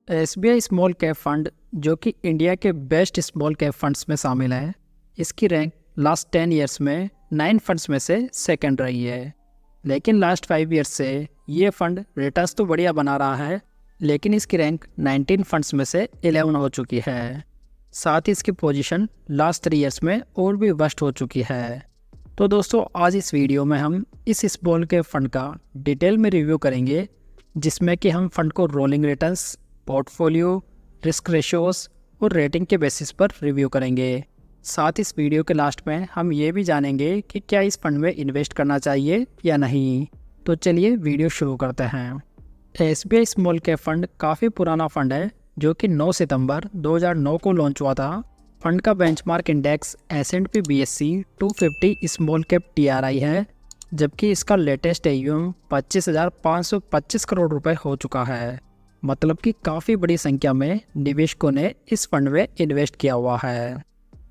SBI small cap fund जो कि India के बेस्ट स्मॉल कैप फंड्स में शामिल है। इसकी रैंक लास्ट 10 ईयर्स में 9 फंड्स में से सेकंड रही है। लेकिन लास्ट 5 ईयर्स से ये फंड रिटर्न्स तो बढ़िया बना रहा है, लेकिन इसकी रैंक 19 फंड्स में से 11 हो चुकी है। साथ ही इसकी पोजीशन लास्ट 3 ईयर्स में और भी वर्स्ट हो चुकी है। तो दोस्तों, आज इस वीडियो में हम इस स्मॉल कैप फंड का डिटेल में रिव्यू करेंगे, जिसमें कि हम फंड को rolling returns, portfolio, risk ratios और रेटिंग के बेसिस पर रिव्यू करेंगे। साथ इस वीडियो के लास्ट में हम ये भी जानेंगे कि क्या इस फंड में इन्वेस्ट करना चाहिए या नहीं। तो चलिए वीडियो शुरू करते हैं। एसबीआई स्मॉल कैप फंड काफ़ी पुराना फंड है, जो कि 9 सितंबर 2009 को लॉन्च हुआ था। फंड का benchmark index S&P BSE 250 small cap TRI है, जबकि इसका लेटेस्ट AUM 25,525 करोड़ रुपए हो चुका है। मतलब कि काफ़ी बड़ी संख्या में निवेशकों ने इस फंड में इन्वेस्ट किया हुआ है।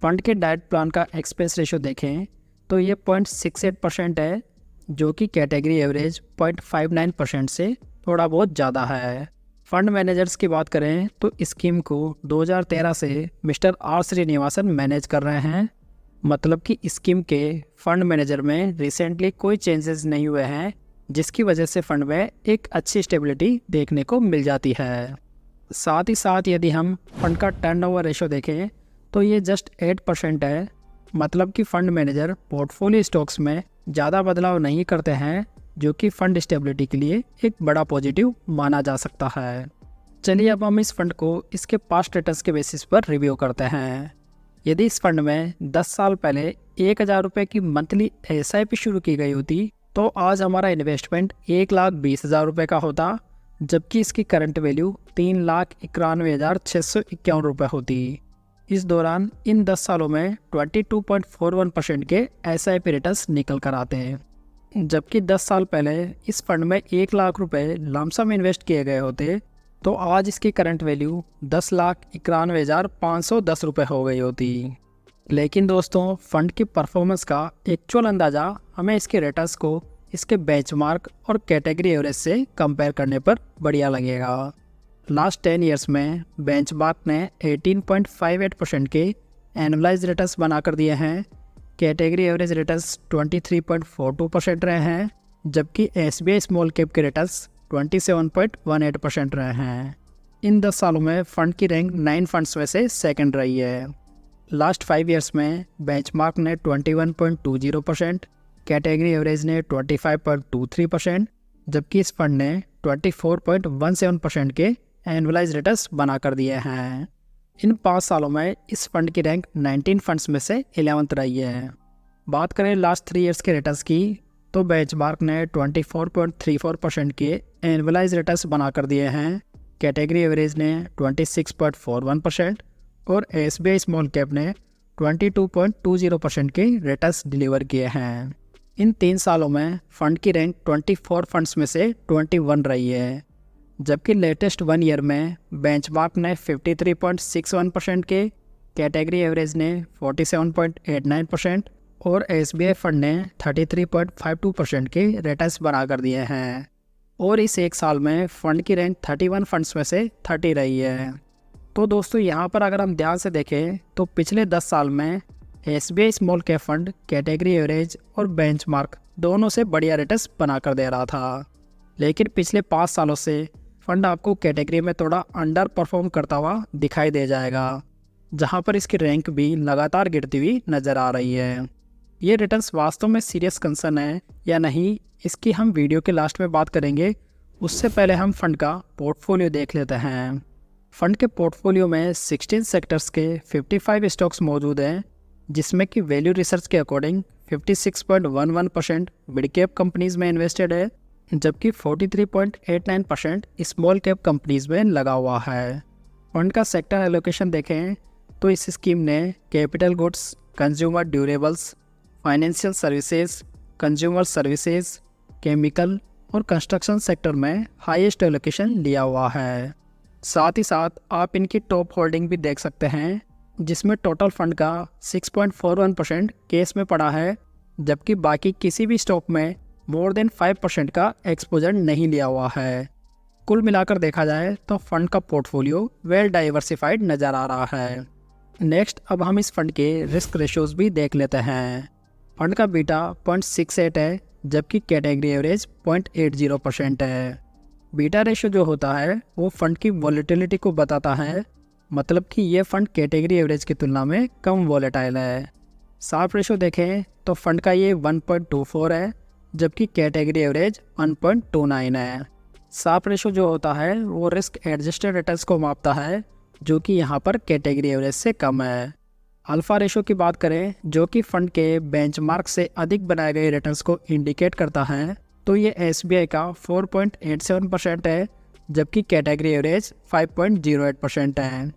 फंड के डाइट प्लान का एक्सपेंस रेशो देखें तो ये 0.68% है, जो कि कैटेगरी एवरेज 0.59% से थोड़ा बहुत ज़्यादा है। फंड मैनेजर्स की बात करें तो स्कीम को 2013 से मिस्टर R श्रीनिवासन मैनेज कर रहे हैं। मतलब कि स्कीम के फंड मैनेजर में रिसेंटली कोई चेंजेस नहीं हुए हैं, जिसकी वजह से फंड में एक अच्छी स्टेबिलिटी देखने को मिल जाती है। साथ ही साथ यदि हम फंड का टर्नओवर रेशो देखें तो ये जस्ट 8% है। मतलब कि फंड मैनेजर पोर्टफोलियो स्टॉक्स में ज़्यादा बदलाव नहीं करते हैं, जो कि फंड स्टेबिलिटी के लिए एक बड़ा पॉजिटिव माना जा सकता है। चलिए अब हम इस फंड को इसके पास्ट रिटर्न्स के बेसिस पर रिव्यू करते हैं। यदि इस फंड में 10 साल पहले 1,000 रुपये की मंथली SIP शुरू की गई होती तो आज हमारा इन्वेस्टमेंट 1,20,000 रुपये का होता, जबकि इसकी करंट वैल्यू 3,91,651 रुपये होती। इस दौरान इन 10 सालों में 22.41% के SIP रिटर्न्स निकल कर आते हैं। जबकि 10 साल पहले इस फंड में 1,00,000 रुपये लमसम इन्वेस्ट किए गए होते तो आज इसकी करंट वैल्यू 10,91,510 रुपये हो गई होती। लेकिन दोस्तों, फंड की परफॉर्मेंस का एक्चुअल अंदाज़ा हमें इसके रिटर्न्स को इसके बेंचमार्क और कैटेगरी एवरेज से कंपेयर करने पर बढ़िया लगेगा। लास्ट 10 ईयर्स में बेंचमार्क ने 18.58% के एनुअलाइज्ड रिटर्न्स बनाकर दिए हैं। कैटेगरी एवरेज रिटर्न्स 23.42% रहे हैं, जबकि SBI स्मॉल कैप के रिटर्न्स 27.18% रहे हैं। इन 10 सालों में फंड की रैंक 9 फंड्स में से सेकंड रही है। लास्ट 5 ईयर्स में बेंचमार्क ने 21.20%, कैटेगरी एवरेज ने 25.23%, जबकि इस फंड ने 24.17% के एनुअलाइज्ड रिटर्न्स बनाकर दिए हैं। इन 5 सालों में इस फंड की रैंक 19 फंड्स में से 11th रही है। बात करें लास्ट 3 ईयर्स के रिटर्न्स की तो बेंचमार्क ने 24.34% के एनुअलाइज्ड रिटर्न्स बनाकर दिए हैं, कैटेगरी एवरेज ने 26.41% और SBI स्मॉल कैप ने 22.20% के रिटर्न्स डिलीवर किए हैं। इन 3 सालों में फंड की रैंक 24 फंड्स में से 21 रही है, जबकि लेटेस्ट 1 ईयर में बेंचमार्क ने 53.61% के, कैटेगरी एवरेज ने 47.89% और SBI फंड ने 33.52% के रिटर्न्स बनाकर दिए हैं। और इस एक साल में फंड की रैंक 31 फंड्स में से 30 रही है। तो दोस्तों, यहाँ पर अगर हम ध्यान से देखें तो पिछले 10 साल में SBI small cap fund category average और बेंचमार्क दोनों से बढ़िया रिटर्न्स बनाकर दे रहा था। लेकिन पिछले 5 सालों से फंड आपको कैटेगरी में थोड़ा अंडर परफॉर्म करता हुआ दिखाई दे जाएगा, जहाँ पर इसकी रैंक भी लगातार गिरती हुई नज़र आ रही है। ये रिटर्न्स वास्तव में सीरियस कंसर्न है या नहीं, इसकी हम वीडियो के लास्ट में बात करेंगे। उससे पहले हम फंड का पोर्टफोलियो देख लेते हैं। फंड के पोर्टफोलियो में 16 सेक्टर्स के 55 स्टॉक्स मौजूद हैं, जिसमें कि वैल्यू रिसर्च के अकॉर्डिंग 56.11% मिड कैप कंपनीज में इन्वेस्टेड है, जबकि 43.89% स्मॉल कैप कंपनीज में लगा हुआ है। फंड का सेक्टर एलोकेशन देखें तो इस स्कीम ने capital goods, consumer durables, financial services, consumer services, chemical और कंस्ट्रक्शन सेक्टर में हाईएस्ट एलोकेशन लिया हुआ है। साथ ही साथ आप इनकी टॉप होल्डिंग भी देख सकते हैं, जिसमें टोटल फंड का 6.41% केस में पड़ा है, जबकि बाकी किसी भी स्टॉक में मोर देन 5% का एक्सपोजर नहीं लिया हुआ है। कुल मिलाकर देखा जाए तो फंड का पोर्टफोलियो वेल डाइवर्सिफाइड नज़र आ रहा है। नेक्स्ट अब हम इस फंड के रिस्क रेशियोज भी देख लेते हैं। फंड का बीटा 0.68 है, जबकि कैटेगरी एवरेज 0.80% है। बीटा रेशियो जो होता है वो फंड की वॉलेटिलिटी को बताता है, मतलब कि ये फंड कैटेगरी एवरेज की तुलना में कम वॉलेटाइल है। शार्प रेशियो देखें तो फंड का ये 1.24 है, जबकि कैटेगरी एवरेज 1.29 है। शार्प रेशियो जो होता है वो रिस्क एडजस्टेड रिटर्न्स को मापता है, जो कि यहाँ पर कैटेगरी एवरेज से कम है। अल्फा रेशियो की बात करें, जो कि फंड के बेंचमार्क से अधिक बनाए गए रिटर्न्स को इंडिकेट करता है, तो ये SBI का 4.87% है, जबकि कैटेगरी एवरेज 5.08% है।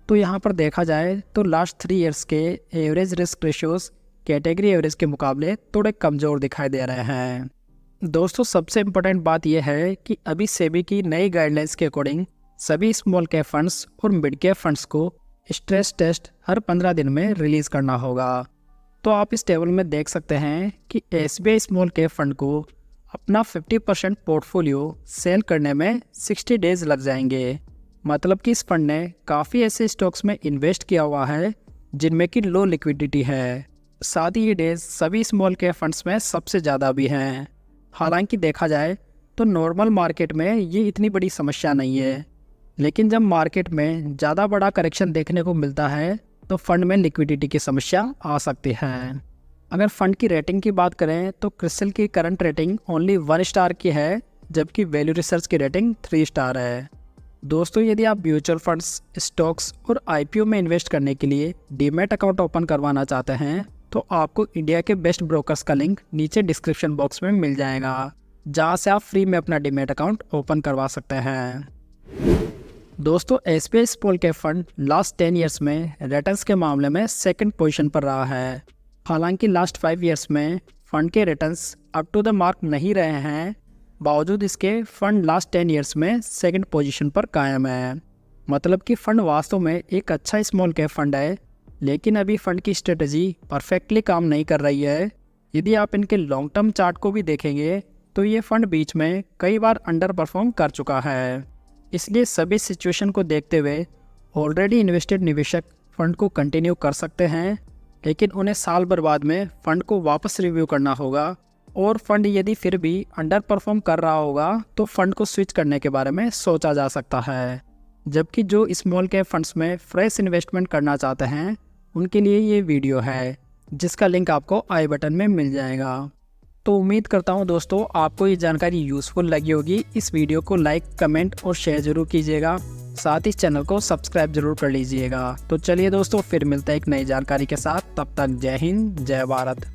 तो यहाँ पर देखा जाए तो लास्ट 3 ईयर्स के average risk ratios category average के मुकाबले थोड़े कमज़ोर दिखाई दे रहे हैं। दोस्तों सबसे इम्पोर्टेंट बात यह है कि अभी सेबी की नई गाइडलाइंस के अकॉर्डिंग सभी स्मॉल कैप फंड्स और मिड कैप फंड्स को स्ट्रेस टेस्ट हर 15 दिन में रिलीज़ करना होगा। तो आप इस टेबल में देख सकते हैं कि SBI स्मॉल कैप फंड को अपना 50% पोर्टफोलियो सेल करने में 60 डेज़ लग जाएंगे। मतलब कि इस फंड ने काफ़ी ऐसे स्टॉक्स में इन्वेस्ट किया हुआ है जिनमें कि लो लिक्विडिटी है। साथ ही ये डेज सभी स्मॉल कैप फंड्स में सबसे ज़्यादा भी हैं। हालांकि देखा जाए तो नॉर्मल मार्केट में ये इतनी बड़ी समस्या नहीं है, लेकिन जब मार्केट में ज़्यादा बड़ा करेक्शन देखने को मिलता है तो फंड में लिक्विडिटी की समस्या आ सकती है। अगर फंड की रेटिंग की बात करें तो क्रिस्टल की करंट रेटिंग ओनली 1 स्टार की है, जबकि वैल्यू रिसर्च की रेटिंग 3 स्टार है। दोस्तों यदि आप म्यूचुअल फंड्स, स्टॉक्स और IPO में इन्वेस्ट करने के लिए डीमैट अकाउंट ओपन करवाना चाहते हैं तो आपको इंडिया के बेस्ट ब्रोकर्स का लिंक नीचे डिस्क्रिप्शन बॉक्स में मिल जाएगा, जहां से आप फ्री में अपना डीमैट अकाउंट ओपन करवा सकते हैं। दोस्तों SBI small cap fund last 10 years में रिटर्न्स के मामले में सेकंड पोजीशन पर रहा है। हालांकि लास्ट 5 ईयर्स में फंड के returns up to the mark नहीं रहे हैं, बावजूद इसके फंड लास्ट 10 ईयर्स में सेकंड पोजीशन पर कायम है। मतलब कि फंड वास्तव में एक अच्छा स्मॉल कैप फंड है, लेकिन अभी फंड की स्ट्रेटजी परफेक्टली काम नहीं कर रही है। यदि आप इनके लॉन्ग टर्म चार्ट को भी देखेंगे तो ये फंड बीच में कई बार अंडर परफॉर्म कर चुका है। इसलिए सभी सिचुएशन को देखते हुए ऑलरेडी इन्वेस्टेड निवेशक फंड को कंटिन्यू कर सकते हैं, लेकिन उन्हें साल भर बाद में फंड को वापस रिव्यू करना होगा, और फंड यदि फिर भी अंडर परफॉर्म कर रहा होगा तो फंड को स्विच करने के बारे में सोचा जा सकता है। जबकि जो स्मॉल कैप फंड्स में फ्रेश इन्वेस्टमेंट करना चाहते हैं उनके लिए ये वीडियो है, जिसका लिंक आपको आई बटन में मिल जाएगा। तो उम्मीद करता हूँ दोस्तों आपको ये जानकारी यूज़फुल लगी होगी। इस वीडियो को लाइक, कमेंट और शेयर ज़रूर कीजिएगा। साथ ही चैनल को सब्सक्राइब जरूर कर लीजिएगा। तो चलिए दोस्तों फिर मिलते हैं एक नई जानकारी के साथ। तब तक जय हिंद, जय भारत।